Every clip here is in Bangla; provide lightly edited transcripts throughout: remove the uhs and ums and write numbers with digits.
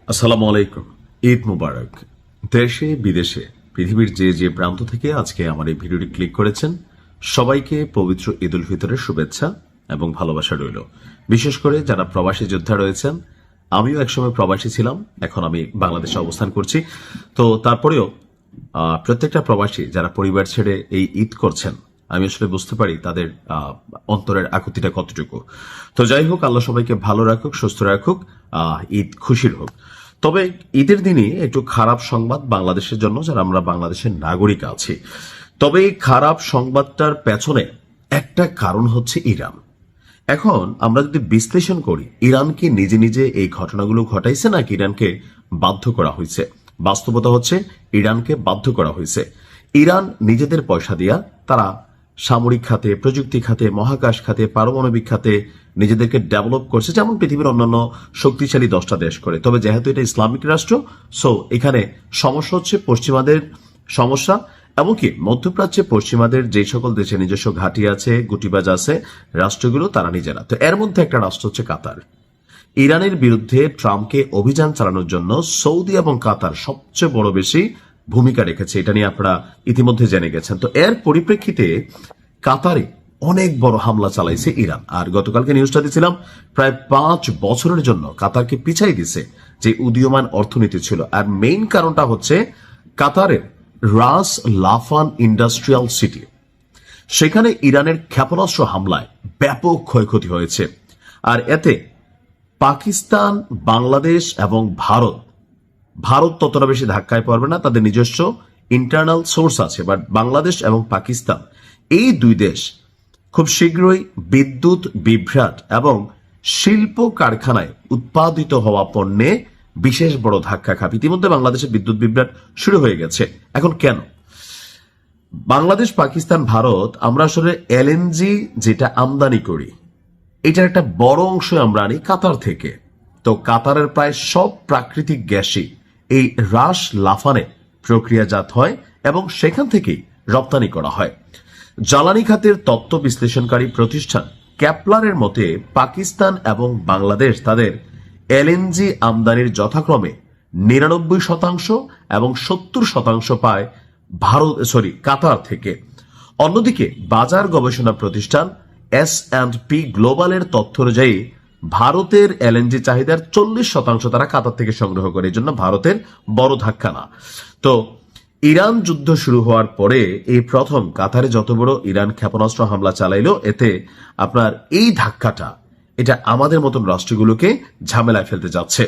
আসসালামু আলাইকুম। ঈদ মুবারক। দেশে বিদেশে পৃথিবীর যে যে প্রান্ত থেকে আজকে আমার এই ভিডিওটি ক্লিক করেছেন সবাইকে পবিত্র ঈদ উল ফিতরের শুভেচ্ছা এবং ভালোবাসা রইল। বিশেষ করে যারা প্রবাসী যোদ্ধা রয়েছেন, আমিও একসময় প্রবাসী ছিলাম, এখন আমি বাংলাদেশে অবস্থান করছি। তো তারপরেও প্রত্যেকটা প্রবাসী যারা পরিবার ছেড়ে এই ঈদ করছেন, আমি আসলে বুঝতে পারি তাদের অন্তরের আকুতিটা কতটুকু। তো যাই হোক, আল্লাহ সবাইকে ভালো রাখুক, সুস্থ রাখুক, ঈদ খুশির হোক। তবে ঈদের দিনে একটু খারাপ সংবাদ বাংলাদেশের জন্য, যারা আমরা বাংলাদেশের নাগরিক আছি। তবে এই খারাপ সংবাদটার পেছনে একটা কারণ হচ্ছে ইরান। এখন আমরা যদি বিশ্লেষণ করি, ইরান কি নিজে নিজে এই ঘটনাগুলো ঘটাইছে নাকি ইরানকে বাধ্য করা হয়েছে? বাস্তবতা হচ্ছে ইরানকে বাধ্য করা হয়েছে। ইরান নিজেদের পয়সা দিয়া তারা সামরিক খাতে, প্রযুক্তি খাতে, মহাকাশ খাতে, পারমাণবিক খাতে নিজেদেরকে ডেভেলপ করছে, যেমন পৃথিবীর অন্যান্য শক্তিশালী 10টা দেশ করে। তবে যেহেতু এটা ইসলামিক রাষ্ট্র, সো এখানে সমস্যা হচ্ছে পশ্চিমাদের সমস্যা। এমনকি মধ্যপ্রাচ্যে পশ্চিমাদের যে সকল দেশে নিজস্ব ঘাঁটি আছে, গুটিবাজ আছে রাষ্ট্রগুলো, তারা নিজেরা। তো এর মধ্যে একটা রাষ্ট্র হচ্ছে কাতার। ইরানের বিরুদ্ধে ট্রাম্পকে অভিযান চালানোর জন্য সৌদি এবং কাতার সবচেয়ে বড় বেশি ভূমিকা রেখেছে, এটা নিয়ে আপনারা ইতিমধ্যে জেনে গেছেন। তো এর পরিপ্রেক্ষিতে কাতারে অনেক বড় হামলা চালাইছে ইরান। আর গতকালকে নিউজটা দিয়েছিলাম, প্রায় 5 বছরের জন্য কাতারকে পিছাই দিছে যে উদীয়মান অর্থনীতি ছিল। আর মেইন কারণটা হচ্ছে কাতারের রাস লাফান ইন্ডাস্ট্রিয়াল সিটি, সেখানে ইরানের ক্ষেপণাস্ত্র হামলায় ব্যাপক ক্ষয়ক্ষতি হয়েছে। আর এতে পাকিস্তান, বাংলাদেশ এবং ভারত ততটা বেশি ধাক্কায় পড়বে না, তাদের নিজস্ব ইন্টারনাল সোর্স আছে। বাট বাংলাদেশ এবং পাকিস্তান, এই দুই দেশ খুব শীঘ্রই বিদ্যুৎ বিভ্রাট এবং শিল্প কারখানায় উৎপাদিত হওয়া পণ্যে বিশেষ বড় ধাক্কা খাবে। ইতিমধ্যে বাংলাদেশে বিদ্যুৎ বিভ্রাট শুরু হয়ে গেছে। এখন কেন? বাংলাদেশ, পাকিস্তান, ভারত, আমরা আসলে এলএনজি যেটা আমদানি করি, এটার একটা বড় অংশ আমরা আনি কাতার থেকে। তো কাতারের প্রায় সব প্রাকৃতিক গ্যাসই এই রাস লাফানে প্রক্রিয়াজাত হয় এবং সেখান থেকেই রপ্তানি করা হয়। জ্বালানি খাতের তত্ত্ব বিশ্লেষণকারী প্রতিষ্ঠান ক্যাপলারের মতে পাকিস্তান এবং বাংলাদেশ তাদের এলএনজি আমদানির যথাক্রমে 99% এবং 70% পায় কাতার থেকে। অন্যদিকে বাজার গবেষণা প্রতিষ্ঠান S&P গ্লোবালের তথ্য অনুযায়ী ভারতের এলএনজি চাহিদার 40% তারা কাতার থেকে সংগ্রহ করে। এই জন্য ভারতের বড় ধাক্কা না। তো ইরান যুদ্ধ শুরু হওয়ার পরে এই প্রথম কাতারে যত বড় ইরান ক্ষেপণাস্ত্র হামলা চালাইলো, এতে আপনার এই ধাক্কাটা এটা আমাদের মতন রাষ্ট্রগুলোকে ঝামেলায় ফেলতে যাচ্ছে।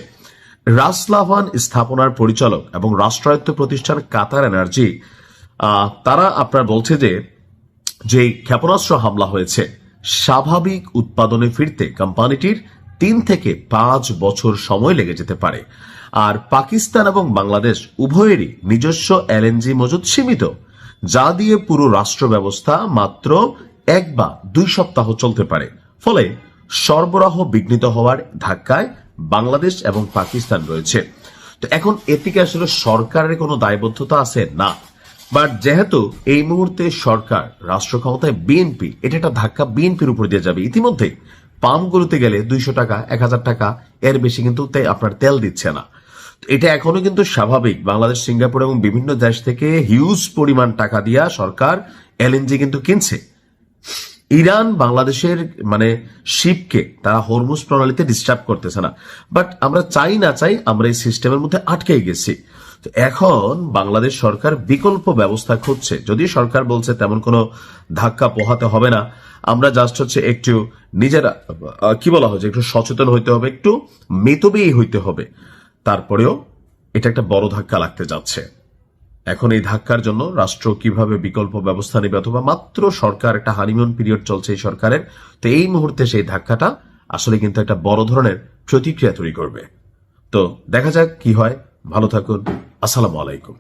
রাসলাভান স্থাপনার পরিচালক এবং রাষ্ট্রায়ত্ত প্রতিষ্ঠান কাতার এনার্জি, তারা আপনার বলছে যে ক্ষেপণাস্ত্র হামলা হয়েছে, স্বাভাবিক উৎপাদনে ফিরতে কোম্পানিটির 3 থেকে 5 বছর সময় লেগে যেতে পারে। আর পাকিস্তান এবং বাংলাদেশ উভয়েরই নিজস্ব এলএনজি মজুদ সীমিত, যা দিয়ে পুরো রাষ্ট্র ব্যবস্থা মাত্র 1 বা 2 সপ্তাহ চলতে পারে। ফলে সরবরাহ বিঘ্নিত হওয়ার ধাক্কায় বাংলাদেশ এবং পাকিস্তান রয়েছে। তো এখন এদিকে আসলে সরকারের কোনো দায়বদ্ধতা আছে না, বাট যেহেতু এই মুহূর্তে সরকার রাষ্ট্র ক্ষমতায় বিএনপি, এটা একটা ধাক্কা বিএনপির উপর দিয়ে যাবে। ইতিমধ্যে পাম্পগুলোতে গেলে 200 টাকা, 1000 টাকা, এর বেশি কিন্তু আপনার তেল দিচ্ছে না। এটা এখনো কিন্তু স্বাভাবিক। বাংলাদেশ, সিঙ্গাপুর এবং বিভিন্ন দেশ থেকে হিউজ পরিমাণ টাকা দিয়া সরকার এলএনজি কিন্তু কিনছে। ইরান বাংলাদেশের শিপকে তারা হরমুজ প্রণালীতে ডিস্টার্ব করতেছে না, বাট আমরা চাই না চাই আমরা এই সিস্টেমের মধ্যে আটকে গেছি। তো এখন বাংলাদেশ সরকার বিকল্প ব্যবস্থা খুঁজছে। যদি সরকার বলছে তেমন কোনো ধাক্কা পোহাতে হবে না, আমরা জাস্ট হচ্ছে একটু নিজেরা কি বলা হচ্ছে একটু সচেতন হইতে হবে, একটু মিতব্যয়ী হইতে হবে, তারপরেও এটা একটা বড় ধাক্কা লাগতে যাচ্ছে। এখন এই ধাক্কার জন্য রাষ্ট্র কিভাবে বিকল্প ব্যবস্থা নেবে, অথবা মাত্র সরকার একটা হানিমুন পিরিয়ড চলছে এই সরকারের, তো এই মুহূর্তে সেই ধাক্কাটা আসলে কিন্তু একটা বড় ধরনের প্রতিক্রিয়া তৈরি করবে। তো দেখা যাক কি হয়। ভালো থাকুন। আসসালামু আলাইকুম।